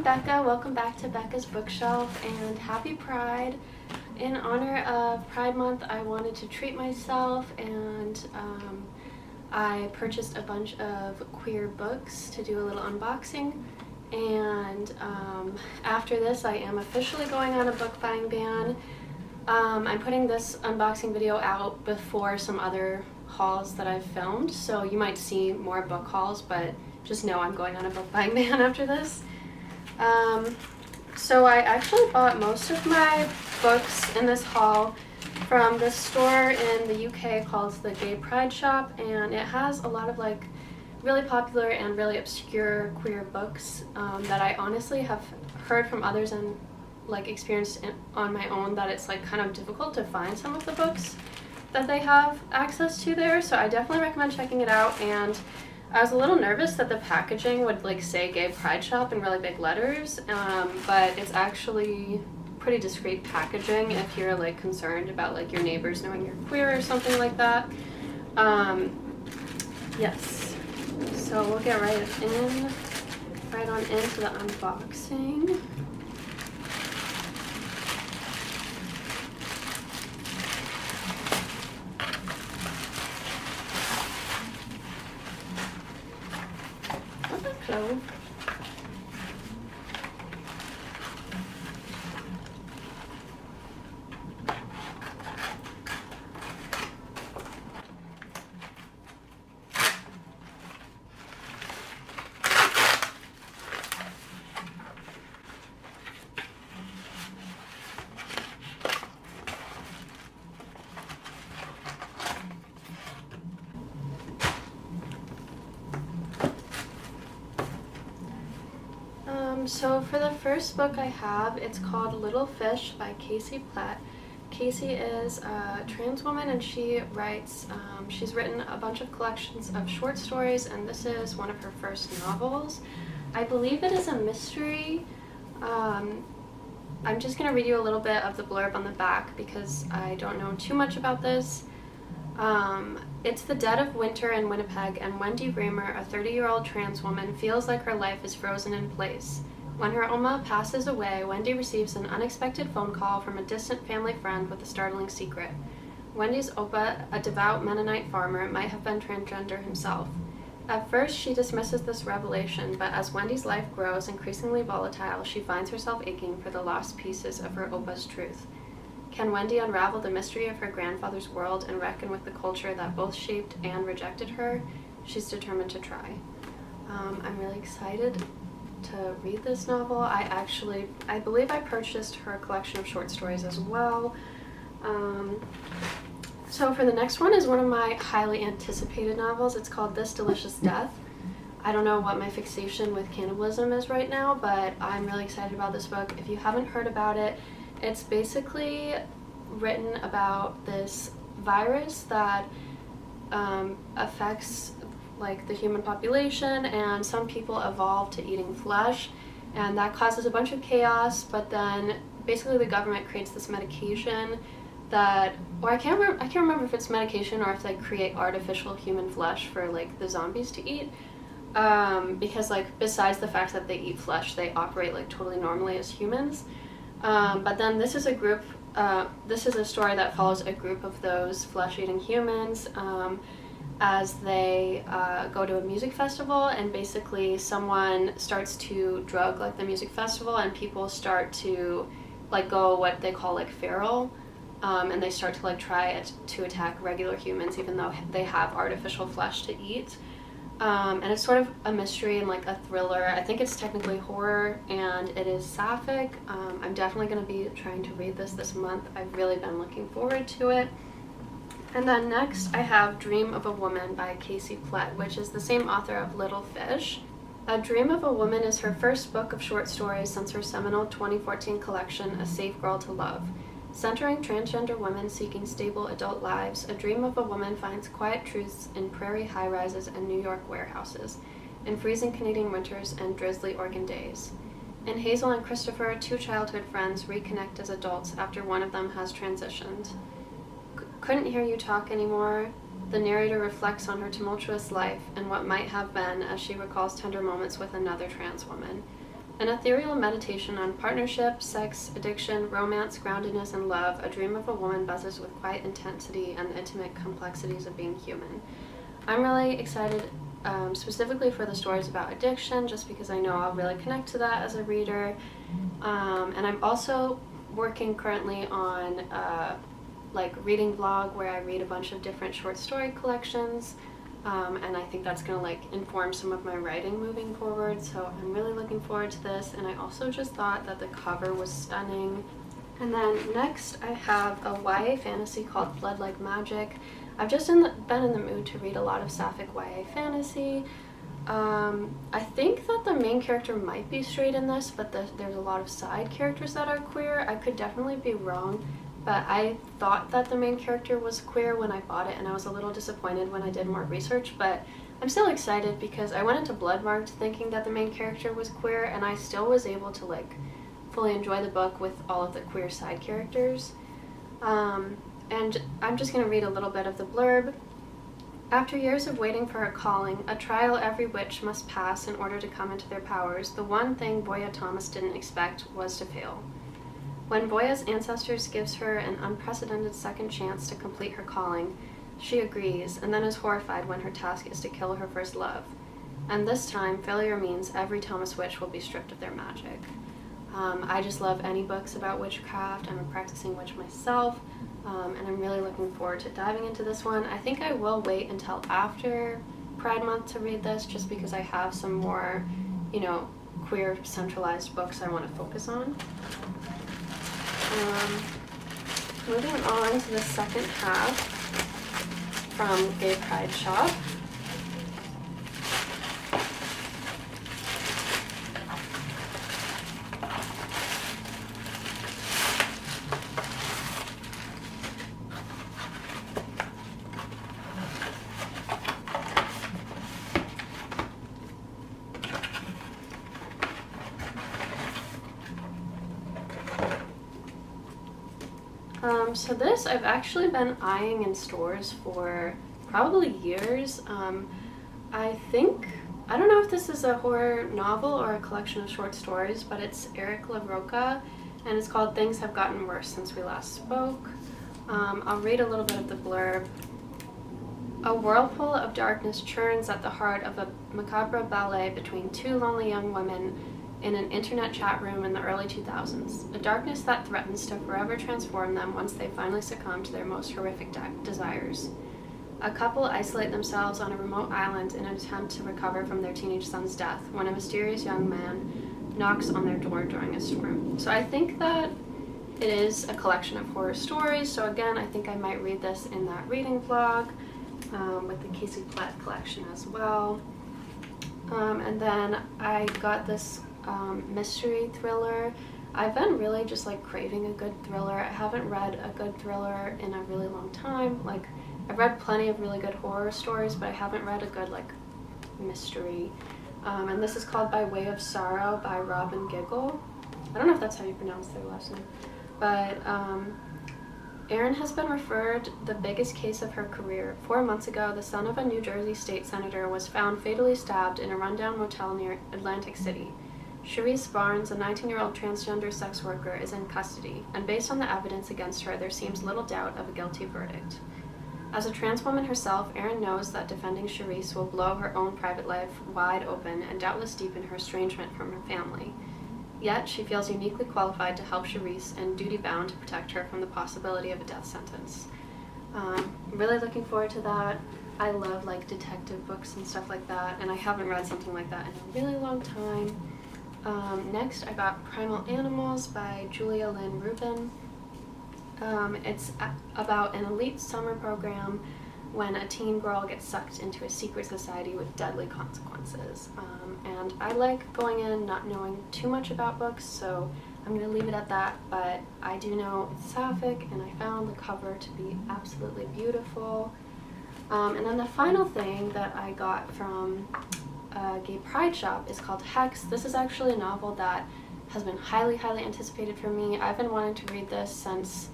Becca. Welcome back to Becca's Bookshelf, and happy Pride. In honor of Pride Month, I wanted to treat myself, and I purchased a bunch of queer books to do a little unboxing. And after this, I am officially going on a book buying ban. I'm putting this unboxing video out before some other hauls that I've filmed, so you might see more book hauls, but just know I'm going on a book buying ban after this. So I actually bought most of my books in this haul from this store in the UK called the Gay Pride Shop, and it has a lot of like really popular and really obscure queer books that I honestly have heard from others and like experienced on my own that it's like kind of difficult to find some of the books that they have access to there, so I definitely recommend checking it out. And I was a little nervous that the packaging would like say Gay Pride Shop in really big letters, but it's actually pretty discreet packaging if you're like concerned about like your neighbors knowing you're queer or something like that. Yes, so we'll get right on into the unboxing. Clove. So for the first book I have, it's called Little Fish by Casey Platt. Casey is a trans woman, and she writes, she's written a bunch of collections of short stories, and this is one of her first novels. I believe it is a mystery. I'm just going to read you a little bit of the blurb on the back because I don't know too much about this. It's the dead of winter in Winnipeg, and Wendy Raymer, a 30-year-old trans woman, feels like her life is frozen in place. When her Oma passes away, Wendy receives an unexpected phone call from a distant family friend with a startling secret. Wendy's Opa, a devout Mennonite farmer, might have been transgender himself. At first, she dismisses this revelation, but as Wendy's life grows increasingly volatile, she finds herself aching for the lost pieces of her Opa's truth. Can Wendy unravel the mystery of her grandfather's world and reckon with the culture that both shaped and rejected her? She's determined to try. I'm really excited to read this novel. I believe I purchased her collection of short stories as well. So for the next one is one of my highly anticipated novels. It's called This Delicious Death. I don't know what my fixation with cannibalism is right now, but I'm really excited about this book. If you haven't heard about it, it's basically written about this virus that affects like the human population, and some people evolve to eating flesh, and that causes a bunch of chaos. But then basically the government creates this medication that, or I can't remember if it's medication or if they create artificial human flesh for like the zombies to eat, because like besides the fact that they eat flesh, they operate like totally normally as humans. But then this is a story that follows a group of those flesh-eating humans as they go to a music festival, and basically someone starts to drug like the music festival, and people start to like go what they call like feral, and they start to like try to attack regular humans even though they have artificial flesh to eat. And it's sort of a mystery and like a thriller. I think it's technically horror, and it is sapphic. I'm definitely going to be trying to read this month. I've really been looking forward to it. And then next I have Dream of a Woman by Casey Platt, which is the same author of Little Fish. A Dream of a Woman is her first book of short stories since her seminal 2014 collection, A Safe Girl to Love. Centering transgender women seeking stable adult lives, A Dream of a Woman finds quiet truths in prairie high-rises and New York warehouses, in freezing Canadian winters and drizzly Oregon days. In Hazel and Christopher, two childhood friends reconnect as adults after one of them has transitioned. Couldn't hear you talk anymore. The narrator reflects on her tumultuous life and what might have been as she recalls tender moments with another trans woman. An ethereal meditation on partnership, sex, addiction, romance, groundedness, and love, a dream of a woman buzzes with quiet intensity and the intimate complexities of being human. I'm really excited specifically for the stories about addiction, just because I know I'll really connect to that as a reader. And I'm also working currently on like reading vlog where I read a bunch of different short story collections, and I think that's going to like inform some of my writing moving forward, so I'm really looking forward to this. And I also just thought that the cover was stunning. And then next I have a YA fantasy called Blood Like Magic. I've just been in the mood to read a lot of sapphic YA fantasy. I think that the main character might be straight in this, but there's a lot of side characters that are queer. I could definitely be wrong, but I thought that the main character was queer when I bought it, and I was a little disappointed when I did more research, but I'm still excited because I went into Bloodmarked thinking that the main character was queer, and I still was able to like fully enjoy the book with all of the queer side characters. And I'm just going to read a little bit of the blurb. After years of waiting for a calling, a trial every witch must pass in order to come into their powers, the one thing Boya Thomas didn't expect was to fail. When Boya's ancestors gives her an unprecedented second chance to complete her calling, she agrees, and then is horrified when her task is to kill her first love. And this time, failure means every Thomas witch will be stripped of their magic. I just love any books about witchcraft. I'm a practicing witch myself, and I'm really looking forward to diving into this one. I think I will wait until after Pride Month to read this, just because I have some more, queer centralized books I want to focus on. Moving on to the second half from Gay Pride Shop. So this I've actually been eyeing in stores for probably years. I don't know if this is a horror novel or a collection of short stories, but it's Eric LaRocca, and it's called Things Have Gotten Worse Since We Last Spoke. I'll read a little bit of the blurb. A whirlpool of darkness churns at the heart of a macabre ballet between two lonely young women in an internet chat room in the early 2000s, a darkness that threatens to forever transform them once they finally succumb to their most horrific desires. A couple isolate themselves on a remote island in an attempt to recover from their teenage son's death when a mysterious young man knocks on their door during a storm. So I think that it is a collection of horror stories, so again, I think I might read this in that reading vlog with the Casey Platt collection as well. And then I got this mystery thriller. I've been really just like craving a good thriller. I haven't read a good thriller in a really long time. Like, I've read plenty of really good horror stories, but I haven't read a good like mystery. And this is called By Way of Sorrow by Robin Giggle. I don't know if that's how you pronounce their last name, but Erin has been referred the biggest case of her career. 4 months ago, the son of a New Jersey state senator was found fatally stabbed in a rundown motel near Atlantic City. Cherise Barnes, a 19-year-old transgender sex worker, is in custody, and based on the evidence against her, there seems little doubt of a guilty verdict. As a trans woman herself, Erin knows that defending Cherise will blow her own private life wide open and doubtless deepen her estrangement from her family. Yet, she feels uniquely qualified to help Cherise and duty-bound to protect her from the possibility of a death sentence. Really looking forward to that. I love like detective books and stuff like that, and I haven't read something like that in a really long time. Next, I got Primal Animals by Julia Lynn Rubin. It's about an elite summer program when a teen girl gets sucked into a secret society with deadly consequences. And I like going in not knowing too much about books, so I'm going to leave it at that, but I do know it's sapphic, and I found the cover to be absolutely beautiful. And then the final thing that I got from Gay Pride Shop is called Hex. This is actually a novel that has been highly, highly anticipated for me. I've been wanting to read this since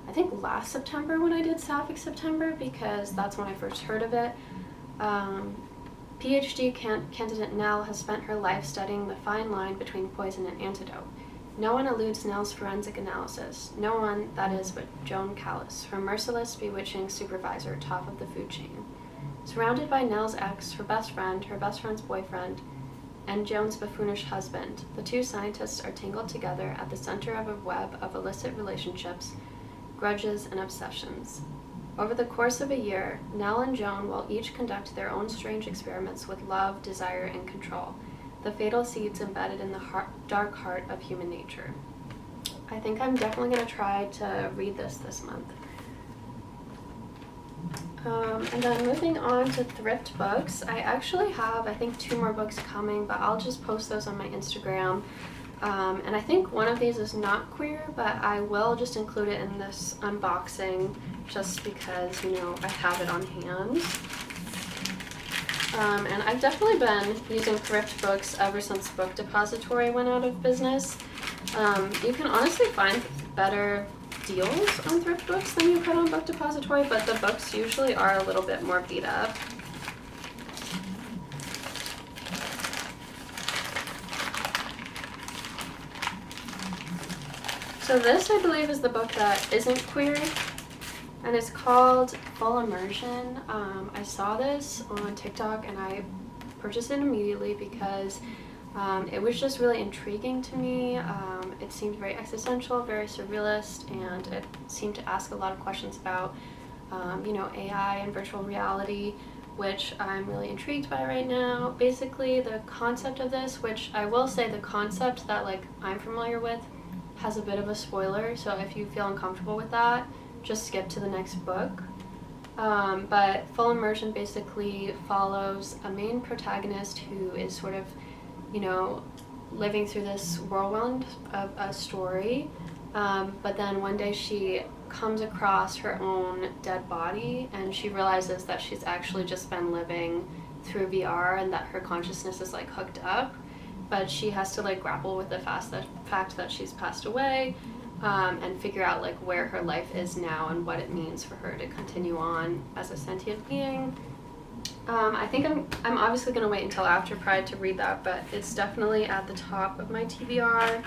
I think last September when I did Sapphic September, because that's when I first heard of it. PhD candidate Nell has spent her life studying the fine line between poison and antidote. No one eludes Nell's forensic analysis. No one, that is, but Joan Callis, her merciless, bewitching supervisor, top of the food chain. Surrounded by Nell's ex, her best friend, her best friend's boyfriend, and Joan's buffoonish husband, the two scientists are tangled together at the center of a web of illicit relationships, grudges, and obsessions. Over the course of a year, Nell and Joan will each conduct their own strange experiments with love, desire, and control, the fatal seeds embedded in the dark heart of human nature. I think I'm definitely going to try to read this month. And then moving on to thrift books, I actually have, I think, 2 more books coming, but I'll just post those on my Instagram. And I think one of these is not queer, but I will just include it in this unboxing just because, you know, I have it on hand. And I've definitely been using thrift books ever since Book Depository went out of business. You can honestly find better deals on thrift books than you could on Book Depository, but the books usually are a little bit more beat up. So this, I believe, is the book that isn't queer, and it's called Full Immersion. I saw this on TikTok and I purchased it immediately because it was just really intriguing to me. It seemed very existential, very surrealist, and it seemed to ask a lot of questions about, you know, AI and virtual reality, which I'm really intrigued by right now. Basically, the concept of this, which I will say the concept that, like, I'm familiar with has a bit of a spoiler, so if you feel uncomfortable with that, just skip to the next book. But Full Immersion basically follows a main protagonist who is sort of, you know, living through this whirlwind of a story, but then one day she comes across her own dead body and she realizes that she's actually just been living through VR and that her consciousness is like hooked up, but she has to like grapple with the fact that she's passed away, and figure out like where her life is now and what it means for her to continue on as a sentient being. I think I'm obviously going to wait until after Pride to read that, but it's definitely at the top of my TBR.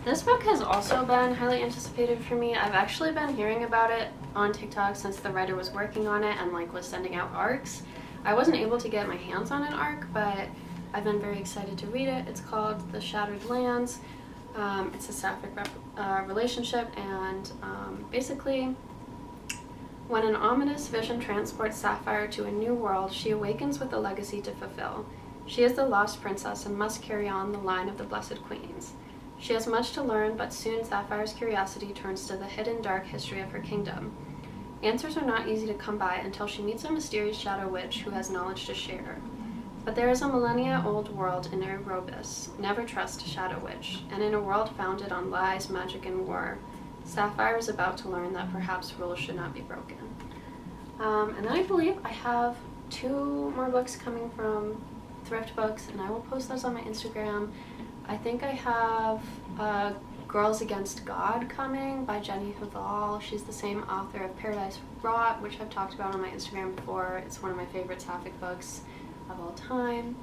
This book has also been highly anticipated for me. I've actually been hearing about it on TikTok since the writer was working on it and like was sending out arcs. I wasn't able to get my hands on an arc, but I've been very excited to read it. It's called The Shattered Lands. It's a sapphic relationship, and basically when an ominous vision transports Sapphire to a new world, she awakens with a legacy to fulfill. She is the lost princess and must carry on the line of the Blessed Queens. She has much to learn, but soon Sapphire's curiosity turns to the hidden dark history of her kingdom. Answers are not easy to come by until she meets a mysterious shadow witch who has knowledge to share. But there is a millennia-old world in Erebus. Never trust a shadow witch, and in a world founded on lies, magic, and war, Sapphire is about to learn that perhaps rules should not be broken. And then I believe I have 2 more books coming from thrift books, and I will post those on my Instagram. I think I have Girls Against God coming by Jenny Haval. She's the same author of Paradise Rot, which I've talked about on my Instagram before. It's one of my favorite sapphic books of all time.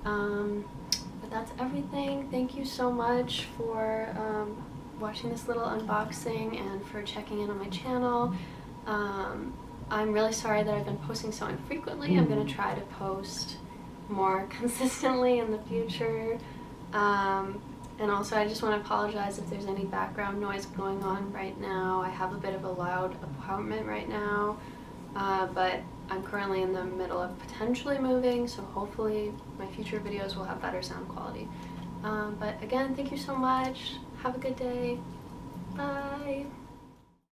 But that's everything. Thank you so much for watching this little unboxing and for checking in on my channel. I'm really sorry that I've been posting so infrequently. I'm going to try to post more consistently in the future. And also I just want to apologize if there's any background noise going on right now. I have a bit of a loud apartment right now, but I'm currently in the middle of potentially moving, so hopefully my future videos will have better sound quality. But again, thank you so much. Have a good day. Bye.